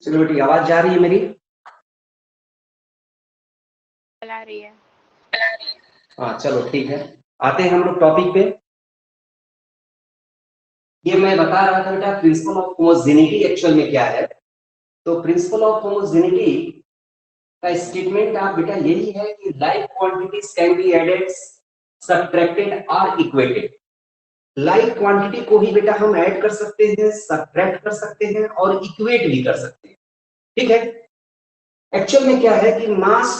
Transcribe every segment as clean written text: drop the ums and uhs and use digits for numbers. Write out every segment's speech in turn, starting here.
चलो बेटी, आवाज जा रही है मेरी? चला रही है। हाँ चलो ठीक है, आते हैं हम लोग टॉपिक पे। ये मैं बता रहा था बेटा, प्रिंसिपल ऑफ होमोजेनिटी एक्चुअल में क्या है। तो प्रिंसिपल ऑफ होमोजेनिटी का स्टेटमेंट आप बेटा यही है कि like quantities can be added, subtracted और इक्वेटेड। लाइक क्वांटिटी को ही बेटा हम ऐड कर सकते हैं, सब्ट्रैक्ट कर सकते हैं और इक्वेट भी कर सकते हैं। ठीक है। एक्चुअल में क्या है कि मास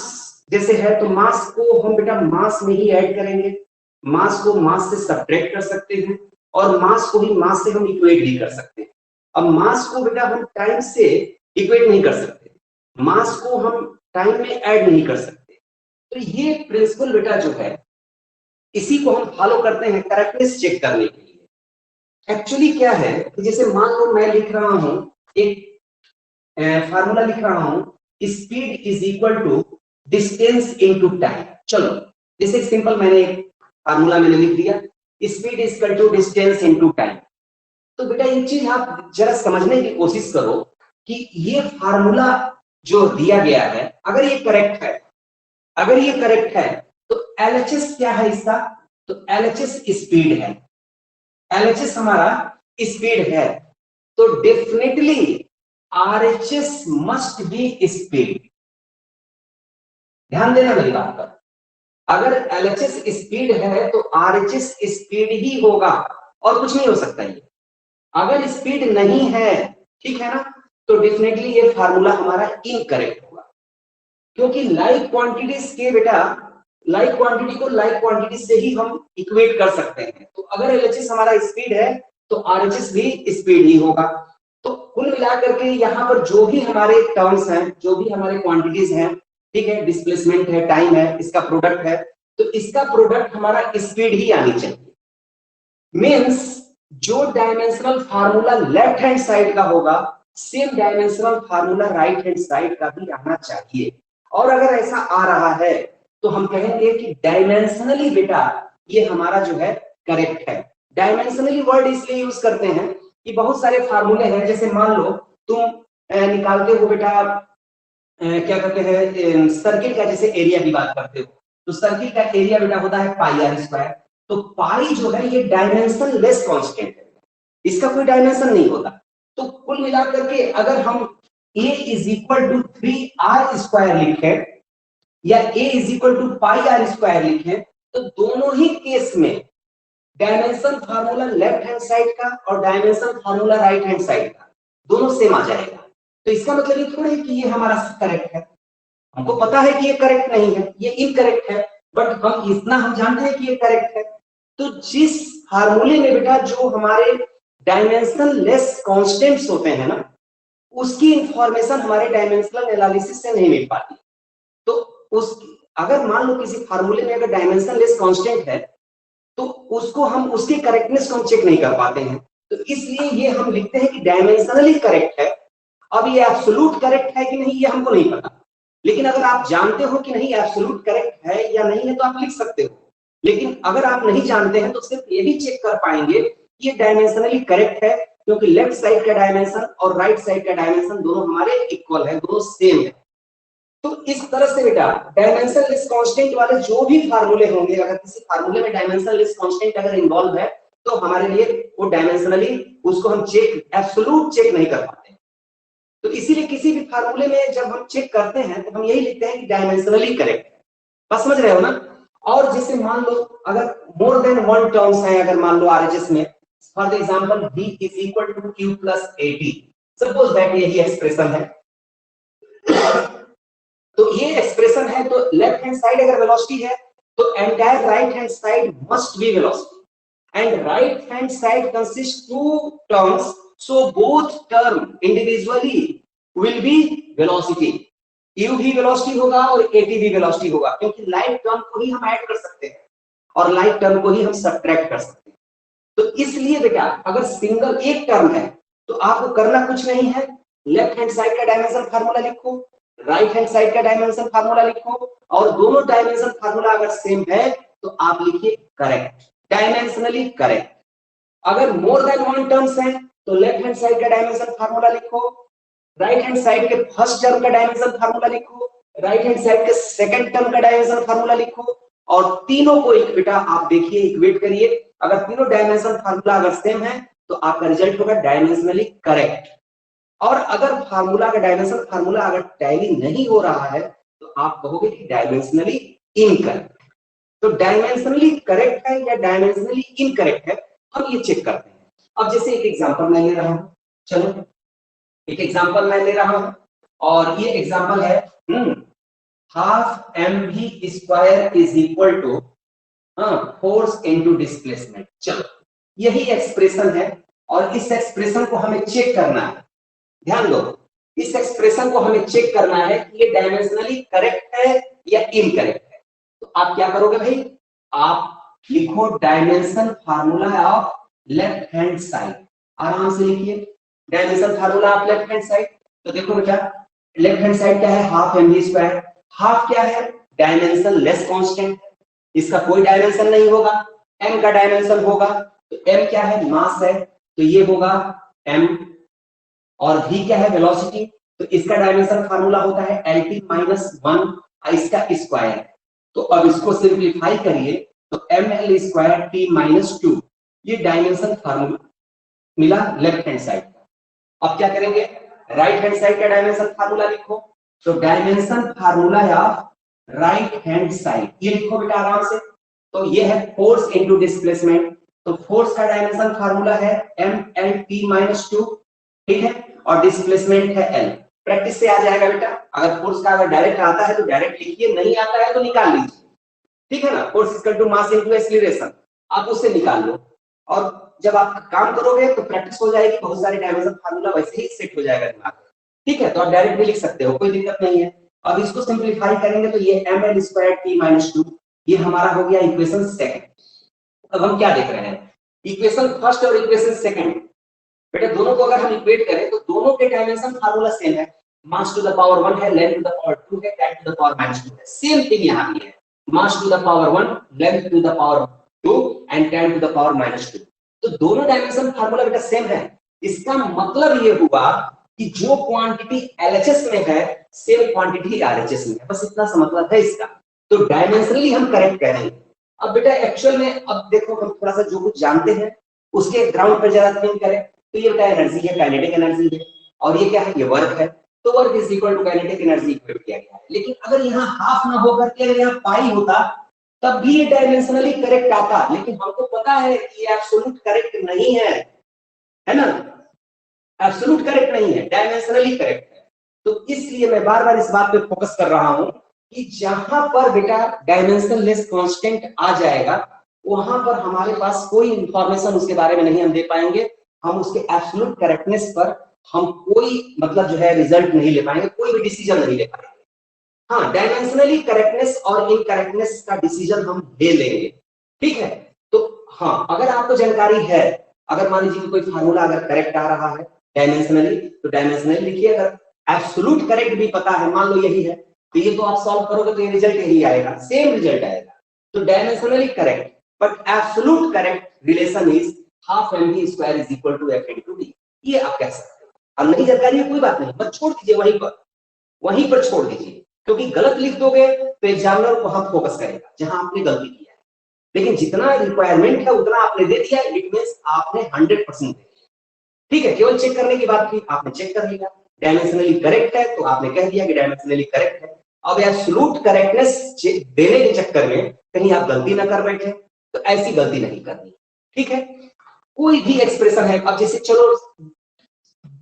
जैसे है तो मास को हम बेटा मास में ही ऐड करेंगे, मास को मास से सब्ट्रैक्ट कर सकते हैं और मास को ही मास से हम इक्वेट भी कर सकते हैं। अब मास को बेटा हम टाइम से इक्वेट नहीं कर सकते, मास को हम टाइम में ऐड नहीं कर सकते। तो ये प्रिंसिपल बेटा जो है इसी को हम फॉलो करते हैं करेक्टनेस चेक करने के लिए। एक्चुअली क्या है कि जैसे मान लो मैं लिख रहा हूं एक फार्मूला लिख रहा हूं, speed is equal to distance into time. चलो जैसे सिंपल मैंने एक फार्मूला मैंने लिख दिया, speed is equal to distance into time. तो बेटा एक चीज आप जरा समझने की कोशिश करो कि ये फार्मूला जो दिया गया है अगर ये करेक्ट है, अगर ये करेक्ट है तो एलएचएस क्या है इसका? तो एलएचएस स्पीड है, एलएचएस हमारा स्पीड है। तो definitely RHS must be speed. ध्यान देना मेरी बात पर, अगर एलएचएस स्पीड है तो आरएचएस स्पीड ही होगा और कुछ नहीं हो सकता ये। अगर स्पीड नहीं है, ठीक है ना, तो डेफिनेटली ये फार्मूला हमारा इनकरेक्ट होगा, क्योंकि लाइक क्वांटिटीज के बेटा लाइक क्वांटिटी को लाइक क्वांटिटी से ही हम इक्वेट कर सकते हैं। तो अगर एलएचएस हमारा स्पीड है तो आरएचएस भी स्पीड ही होगा। तो कुल मिलाकर के यहाँ पर जो भी हमारे टर्म्स हैं, जो भी हमारे क्वांटिटीज हैं, ठीक है, डिस्प्लेसमेंट है, टाइम है, इसका प्रोडक्ट है, तो इसका प्रोडक्ट हमारा स्पीड ही आनी चाहिए। मीन्स जो dimensional formula left hand side का होगा same dimensional formula right hand side का भी आना चाहिए। और अगर ऐसा आ रहा है तो हम कहेंगे कि डायमेंशनली बेटा ये हमारा जो है करेक्ट है। डायमेंशनली वर्ड इसलिए यूज करते हैं कि बहुत सारे फार्मूले हैं, जैसे मान लो तुम निकालते हो बेटा क्या कहते हैं सर्किल का, जैसे एरिया की बात करते हो तो सर्किल का एरिया बेटा होता है पाई आर स्क्वायर। तो पाई जो है ये डायमेंशन लेस कांस्टेंट है, इसका कोई डायमेंशन नहीं होता। तो कुल मिलाकर के अगर हम a is equal to 3r square लिखें या a is equal to pi R square लिखें तो दोनों ही केस में dimension formula left hand side का और dimension formula right hand side का दोनों सेम आ जाएगा। तो इसका मतलब ये थोड़ा है कि ये हमारा करेक्ट है, हमको पता है कि ये करेक्ट नहीं है, ये इनकरेक्ट है, बट हम इतना हम जानते हैं कि ये करेक्ट है। तो जिस फार्मूले में बेटा जो हमारे डायमेंशनल लेस कांस्टेंट्स होते हैं ना, उसकी इंफॉर्मेशन हमारे डायमेंशनल एनालिसिस से नहीं मिल पाती। तो उस अगर मान लो किसी फार्मूले में अगर डायमेंशन लेस कांस्टेंट है तो उसको हम उसकी करेक्टनेस को हम चेक नहीं कर पाते हैं। तो इसलिए ये हम लिखते हैं कि डायमेंशनली करेक्ट है। अब ये एब्सोल्यूट करेक्ट है कि नहीं ये हमको नहीं पता, लेकिन अगर आप जानते हो कि नहीं एब्सोल्यूट करेक्ट है या नहीं है तो आप लिख सकते हो। लेकिन अगर आप नहीं जानते हैं तो सिर्फ ये भी चेक कर पाएंगे कि ये डायमेंशनली करेक्ट है, क्योंकि लेफ्ट साइड का डायमेंशन और राइट साइड का डायमेंशन दोनों हमारे इक्वल है, दोनों सेम है। तो इस तरह से बेटा डायमेंशन लेस कांस्टेंट वाले जो भी फार्मूले होंगे, अगर किसी फार्मूले में डायमेंशन लेस कांस्टेंट अगर इन्वॉल्व है तो हमारे लिए वो डायमेंशनली उसको हम चेक एब्सोल्यूट चेक नहीं कर पाते। तो इसीलिए किसी भी फार्मूले में जब हम चेक करते हैं तो हम यही लिखते हैं कि डायमेंशनली करेक्ट है। बस समझ रहे हो ना। और जैसे मान लो अगर मोर देन वन टर्म्स है, अगर मान लो आरएचएस में for the example b is equal to q plus at, suppose that यही एक्सप्रेशन है। तो ये एक्सप्रेशन है तो लेफ्ट हैंड साइड अगर वेलोसिटी है तो entire right hand side must be velocity and right hand side consist two terms, so both term individually will be velocity. u भी वेलोसिटी होगा और at भी वेलोसिटी होगा, क्योंकि लाइट टर्म को ही हम ऐड कर सकते हैं और लाइट टर्म को ही हम सब्ट्रैक्ट कर सकते हैं। तो इसलिए बेटा अगर सिंगल एक टर्म है तो आपको करना कुछ नहीं है, लेफ्ट हैंड साइड का डायमेंशन फार्मूला लिखो, राइट हैंड साइड का डायमेंशन फार्मूला लिखो और दोनों डायमेंशन फार्मूला अगर सेम है तो आप लिखिए करेक्ट, डायमेंशनली करेक्ट। अगर मोर देन वन टर्म्स है तो लेफ्ट हैंड साइड का डायमेंशन फार्मूला लिखो, राइट हैंड साइड के फर्स्ट टर्म का डायमेंशन फार्मूला लिखो, राइट हैंड साइड के सेकंड टर्म का डायमेंशन फार्मूला लिखो, और तीनों को एक बेटा आप देखिए इक्वेट करिए। अगर तीनों डायमेंशन फार्मूला अगर सेम है तो आपका रिजल्ट होगा डायमेंशनली करेक्ट। और अगर फार्मूला का डायमेंशन फार्मूला अगर टैली नहीं हो रहा है तो आप कहोगे कि डायमेंशनली इनकरेक्ट। तो डायमेंशनली करेक्ट है या डायमेंशनली इनकरेक्ट है हम ये चेक करते हैं। अब जैसे एक एग्जांपल मैं ले रहा हूं, चलो एक एग्जांपल मैं ले रहा हूं और ये एग्जांपल है half mv square is equal to force into displacement. चलो यही एक्सप्रेशन है और इस एक्सप्रेशन को हमें चेक करना है। ध्यान दो, इस एक्सप्रेशन को हमें चेक करना है कि ये डायमेंशनली करेक्ट है या इनकरेक्ट है। तो आप क्या करोगे भाई, आप लिखो dimension formula of left hand side, आराम से लिखिए dimension formula of left hand side. तो देखो बेटा लेफ्ट हैंड साइड क्या है, हाफ mv स्क्वायर। हाफ क्या है, डायमेंशन लेस कांस्टेंट, इसका कोई डायमेंशन नहीं होगा, m का डायमेंशन होगा। तो m क्या है, मास है, तो ये होगा m, और v क्या है, वेलोसिटी, तो इसका डायमेंशन फार्मूला होता है lt माइनस 1 इसका स्क्वायर। तो अब इसको सिंप्लीफाई करिए तो ml स्क्वायर t माइनस 2, ये डायमेंशन फार्मूला मिला लेफ्ट हैंड साइड का। अब क्या करेंगे, राइट हैंड साइड का डायमेंशन फार्मूला लिखो। तो dimension formula of right hand side ये लिखो बेटा आराम से। तो ये है फोर्स इनटू डिस्प्लेसमेंट, तो फोर्स का डायमेंशन फार्मूला है mlt माइनस 2, ठीक है, और डिस्प्लेसमेंट है l। प्रैक्टिस से आ जाएगा बेटा, अगर फोर्स का अगर डायरेक्ट आता है तो डायरेक्ट लिखिए, नहीं आता है तो निकाल लीजिए, ठीक है ना। Force equal to mass into acceleration, आप उससे निकाल लो, और जब आप काम करोगे तो प्रैक्टिस हो जाएगी, बहुत सारे डायमेंशन फार्मूला वैसे ही सेट हो जाएगा दिमाग में, ठीक है। तो आप डायरेक्ट भी लिख सकते हो, कोई दिक्कत नहीं है। अब इसको सिंप्लीफाई करेंगे तो ये ml स्क्वायर t माइनस 2 ये हमारा हो गया इक्वेशन सेकंड। अब हम क्या देख रहे हैं, इक्वेशन फर्स्ट और इक्वेशन सेकंड, बेटा दोनों को अगर हम इक्वेट करें तो दोनों के डायमेंशन फार्मूला सेम है, मास टू द पावर 1 है, लेंथ टू द पावर 2 है, time to the power minus 2 है। सेम थिंग यहां भी है, mass to the power 1, length to the power 2 and time to the power minus 2। तो दोनों dimension formula बेटा same है। इसका मतलब ये हुआ कि जो क्वांटिटी LHS में है सेम क्वांटिटी RHS में है, बस इतना सा मतलब है इसका। तो डायमेंशनली हम करेक्ट करेंगे। अब बेटा एक्चुअल में अब देखो हम थोड़ा सा जो कुछ जानते हैं उसके ग्राउंड पर जरा थिंक करें। तो ये बेटा एनर्जी है, काइनेटिक एनर्जी है, और ये क्या है, ये वर्क है। तो work is equal to kinetic energy equate किया गया है। लेकिन अगर यहाँ हाफ ना होकर के अगर यहाँ पाई होता तब भी ये डायमेंशनली करेक्ट आता, लेकिन हमको पता है कि ये एब्सोल्यूट करेक्ट नहीं है ना, एब्सोल्यूट करेक्ट नहीं है, डायमेंशनली करेक्ट है। तो इसलिए मैं बार बार इस बात पे फोकस कर रहा हूं कि जहां पर बेटा डायमेंशन लेस कांस्टेंट आ जाएगा वहां पर हमारे पास कोई इंफॉर्मेशन उसके बारे में नहीं हम दे पाएंगे, हम उसके एब्सोल्यूट करेक्टनेस पर हम कोई मतलब जो है रिजल्ट नहीं ले पाएंगे, कोई भी डिसीजन नहीं ले पाएंगे। हाँ, डायमेंशनली करेक्टनेस और इनकरेक्टनेस का डिसीजन हम ले लेंगे, ठीक है। तो हाँ, अगर आपको जानकारी है, अगर मान लीजिए कोई फार्मूला अगर करेक्ट आ रहा है डायमेंशनली तो डायमेंशनली लिखिए, अगर एब्सोल्यूट करेक्ट भी पता है, मान लो यही है, तो ये तो आप सॉल्व करोगे तो ये रिजल्ट यही आएगा, सेम रिजल्ट आएगा। तो dimensionally correct but absolute correct relation is half mv square is equal to f into d, ये आप कह सकते हैं। अब नहीं जानकारी है कोई बात नहीं, बस छोड़ दीजिए, वहीं पर छोड़ दीजिए, क्योंकि गलत लिख दोगे तो एग्जामिनर को हम फोकस करेगा जहां आपने गलती की है। लेकिन जितना रिक्वायरमेंट है उतना आपने दे दिया, इट मींस आपने 100% दे दिया, ठीक है। केवल चेक करने की बात थी, आपने चेक कर लिया, डायमेंशनली करेक्ट है तो आपने कह दिया कि डायमेंशनली करेक्ट है। अब एब्सोल्यूट करेक्टनेस देने के चक्कर में कहीं आप गलती ना कर बैठे, तो ऐसी गलती नहीं करनी, ठीक है। कोई भी एक्सप्रेशन है, अब जैसे चलो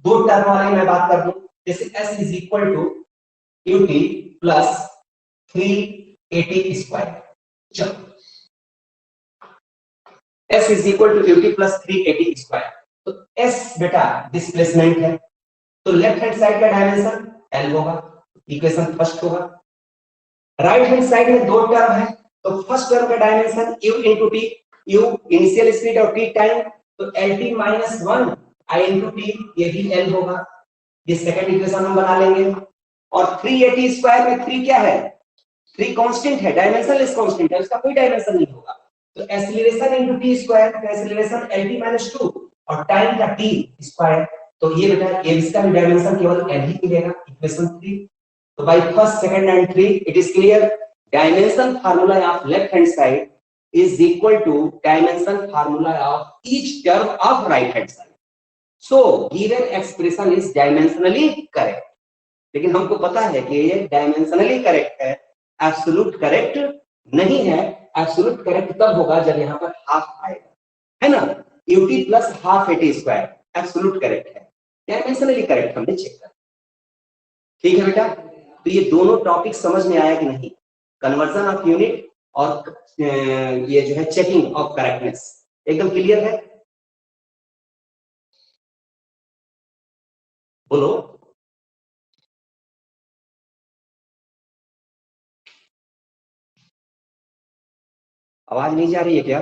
दो टर्म वाले मैं बात कर दूं, जैसे s is equal to ut plus 380 square. चलो s is equal to ut plus 380 square. तो s बेटा डिस्प्लेसमेंट है, तो लेफ्ट हैंड साइड का डायमेंशन l होगा, इक्वेशन फर्स्ट होगा। राइट हैंड साइड में दो टर्म है, तो फर्स्ट टर्म का dimension u into t, u initial speed और t टाइम, तो lt minus 1 i into t, ये भी l होगा। ये सेकंड इक्वेशन हम बना लेंगे। और 380 स्क्वायर में 3 क्या है, 3 कांस्टेंट है, डायमेंशनलेस कांस्टेंट है, उसका कोई डायमेंशन नहीं होगा। तो एक्सीलरेशन इनटू t स्क्वायर, तो एक्सीलरेशन lt माइनस 2 और टाइम का टी स्क्वायर। तो ये बेटा इसका भी डायमेंशन केवल n ही मिलेगा, इक्वेशन 3। तो by first, second and 3 it is clear, dimension formula of left hand side is equal to dimension formula of each term of right hand side. So given expression is dimensionally correct. लेकिन हमको पता है कि ये dimensionally correct है, absolute correct नहीं है। Absolute correct तब होगा जब यहाँ पर हाफ आएगा, है ना, ut plus half at square absolute correct है, डायमेंशनली करेक्ट हमने चेक कर। ठीक है बेटा, तो ये दोनों टॉपिक समझ में आया कि नहीं, कन्वर्जन ऑफ यूनिट और ये जो है चेकिंग ऑफ करेक्टनेस, एकदम क्लियर है? बोलो, आवाज नहीं जा रही है क्या?